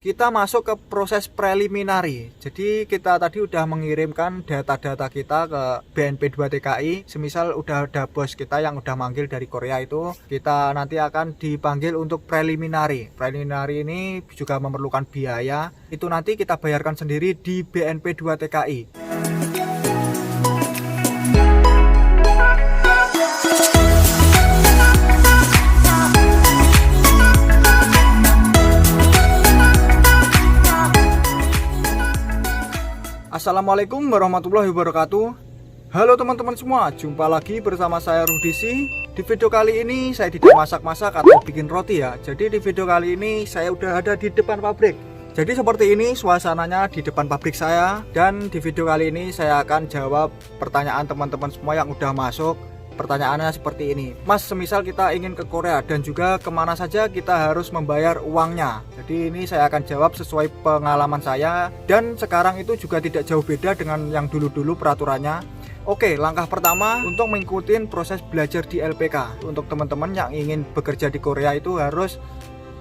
Kita masuk ke proses preliminary. Jadi kita tadi udah mengirimkan data-data kita ke BNP 2 TKI. Semisal udah ada bos kita yang udah manggil dari Korea itu, kita nanti akan dipanggil untuk preliminary. Preliminary ini juga memerlukan biaya. Itu nanti kita bayarkan sendiri di BNP 2 TKI. Assalamualaikum warahmatullahi wabarakatuh. Halo teman-teman semua, jumpa lagi bersama saya Rudisi. Di video kali ini saya tidak masak-masak atau bikin roti ya. Jadi di video kali ini saya udah ada di depan pabrik. Jadi seperti ini suasananya di depan pabrik saya. Dan di video kali ini saya akan jawab pertanyaan teman-teman semua yang udah masuk. Pertanyaannya seperti ini, Mas, semisal kita ingin ke Korea dan juga kemana saja kita harus membayar uangnya. Jadi ini saya akan jawab sesuai pengalaman saya. Dan sekarang itu juga tidak jauh beda dengan yang dulu-dulu peraturannya. Oke, langkah pertama untuk mengikuti proses belajar di LPK. Untuk teman-teman yang ingin bekerja di Korea itu harus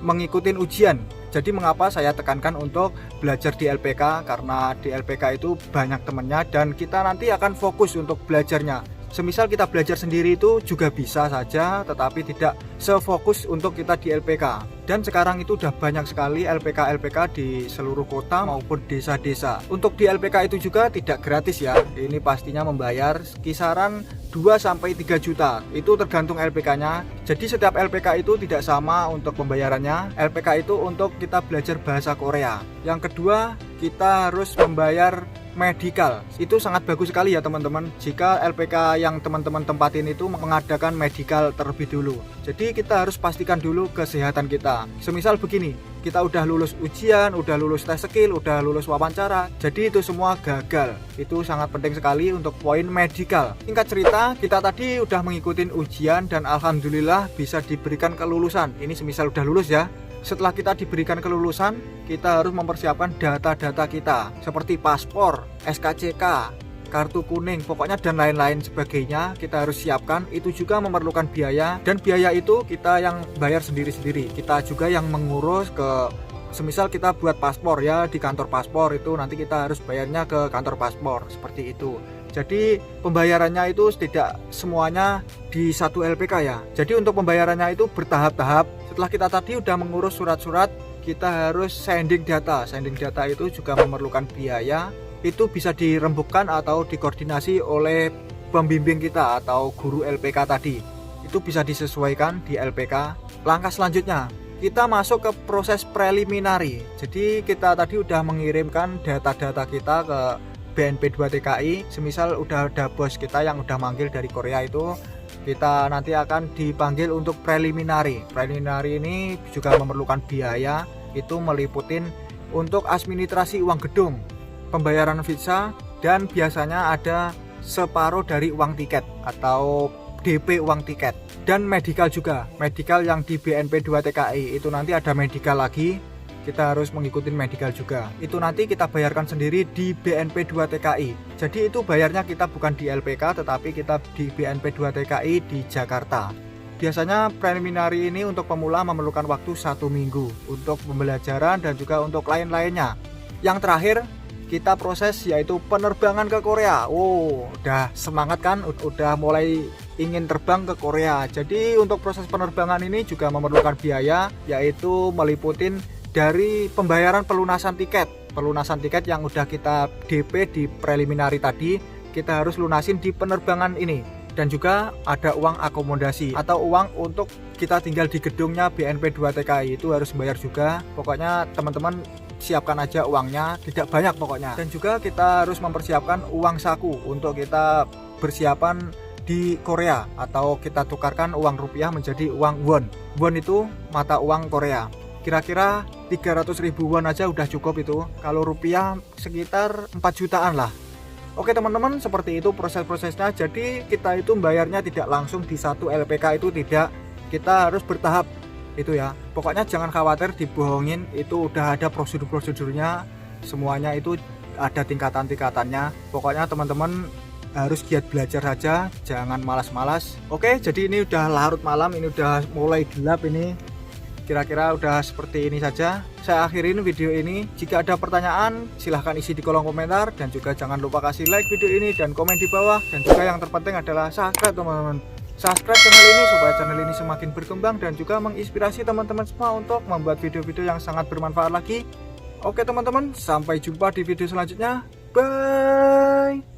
mengikuti ujian. Jadi mengapa saya tekankan untuk belajar di LPK? Karena di LPK itu banyak temannya dan kita nanti akan fokus untuk belajarnya. Semisal kita belajar sendiri itu juga bisa saja, tetapi tidak sefokus untuk kita di LPK. Dan sekarang itu udah banyak sekali LPK di seluruh kota maupun desa-desa. Untuk di LPK itu juga tidak gratis ya. Ini pastinya membayar kisaran 2-3 juta. Itu tergantung LPK-nya. Jadi setiap LPK itu tidak sama untuk pembayarannya. LPK itu untuk kita belajar bahasa Korea. Yang kedua, kita harus membayar medical. Itu sangat bagus sekali ya teman-teman, jika LPK yang teman-teman tempatin itu mengadakan medical terlebih dulu. Jadi kita harus pastikan dulu kesehatan kita. Semisal begini, kita udah lulus ujian, udah lulus tes skill, udah lulus wawancara, jadi itu semua gagal. Itu sangat penting sekali untuk poin medical. Singkat cerita, kita tadi udah mengikuti ujian dan alhamdulillah bisa diberikan kelulusan. Ini semisal udah lulus ya. Setelah kita diberikan kelulusan, kita harus mempersiapkan data-data kita seperti paspor, SKCK, kartu kuning, pokoknya dan lain-lain sebagainya kita harus siapkan. Itu juga memerlukan biaya, dan biaya itu kita yang bayar sendiri-sendiri. Kita juga yang mengurus ke, semisal kita buat paspor ya, di kantor paspor itu nanti kita harus bayarnya ke kantor paspor, seperti itu. Jadi pembayarannya itu tidak semuanya di satu LPK ya. Jadi untuk pembayarannya itu bertahap-tahap. Setelah kita tadi udah mengurus surat-surat, kita harus sending data. Sending data itu juga memerlukan biaya. Itu bisa dirembukkan atau dikoordinasi oleh pembimbing kita atau guru LPK tadi. Itu bisa disesuaikan di LPK. Langkah selanjutnya, kita masuk ke proses preliminary. Jadi kita tadi udah mengirimkan data-data kita ke BNP 2 TKI. Semisal udah ada bos kita yang udah manggil dari Korea itu, kita nanti akan dipanggil untuk preliminary. Preliminary ini juga memerlukan biaya. Itu meliputin untuk administrasi uang gedung, pembayaran visa, dan biasanya ada separuh dari uang tiket atau DP uang tiket. Dan medical juga, medical yang di BNP 2 TKI itu nanti ada medical lagi. Kita harus mengikuti medical juga. Itu nanti kita bayarkan sendiri di BNP 2 TKI. Jadi itu bayarnya kita bukan di LPK, tetapi kita di BNP 2 TKI di Jakarta. Biasanya preliminary ini untuk pemula memerlukan waktu 1 minggu untuk pembelajaran dan juga untuk lain-lainnya. Yang terakhir kita proses yaitu penerbangan ke Korea. Udah semangat kan? Udah mulai ingin terbang ke Korea. Jadi untuk proses penerbangan ini juga memerlukan biaya, yaitu meliputin dari pembayaran pelunasan tiket. Pelunasan tiket yang udah kita DP di preliminary tadi, kita harus lunasin di penerbangan ini. Dan juga ada uang akomodasi atau uang untuk kita tinggal di gedungnya BNP 2 TKI, itu harus bayar juga. Pokoknya teman-teman siapkan aja uangnya, tidak banyak pokoknya. Dan juga kita harus mempersiapkan uang saku untuk kita bersiapan di Korea, atau kita tukarkan uang rupiah menjadi uang won. Won itu mata uang Korea. Kira-kira 300.000 won aja udah cukup itu. Kalau rupiah sekitar 4 jutaan lah. Oke teman-teman, seperti itu proses-prosesnya. Jadi kita itu bayarnya tidak langsung di satu LPK, itu tidak. Kita harus bertahap itu ya. Pokoknya jangan khawatir dibohongin, itu udah ada prosedur-prosedurnya. Semuanya itu ada tingkatan-tingkatannya. Pokoknya teman-teman harus giat belajar saja, jangan malas-malas. Oke, jadi ini udah larut malam, ini udah mulai gelap ini. kira-kira udah seperti ini saja. Saya akhirin video ini. Jika ada pertanyaan silahkan isi di kolom komentar, dan juga jangan lupa kasih like video ini dan komen di bawah. Dan juga yang terpenting adalah subscribe teman-teman. Subscribe channel ini supaya channel ini semakin berkembang dan juga menginspirasi teman-teman semua untuk membuat video-video yang sangat bermanfaat lagi. Oke teman-teman, sampai jumpa di video selanjutnya. Bye.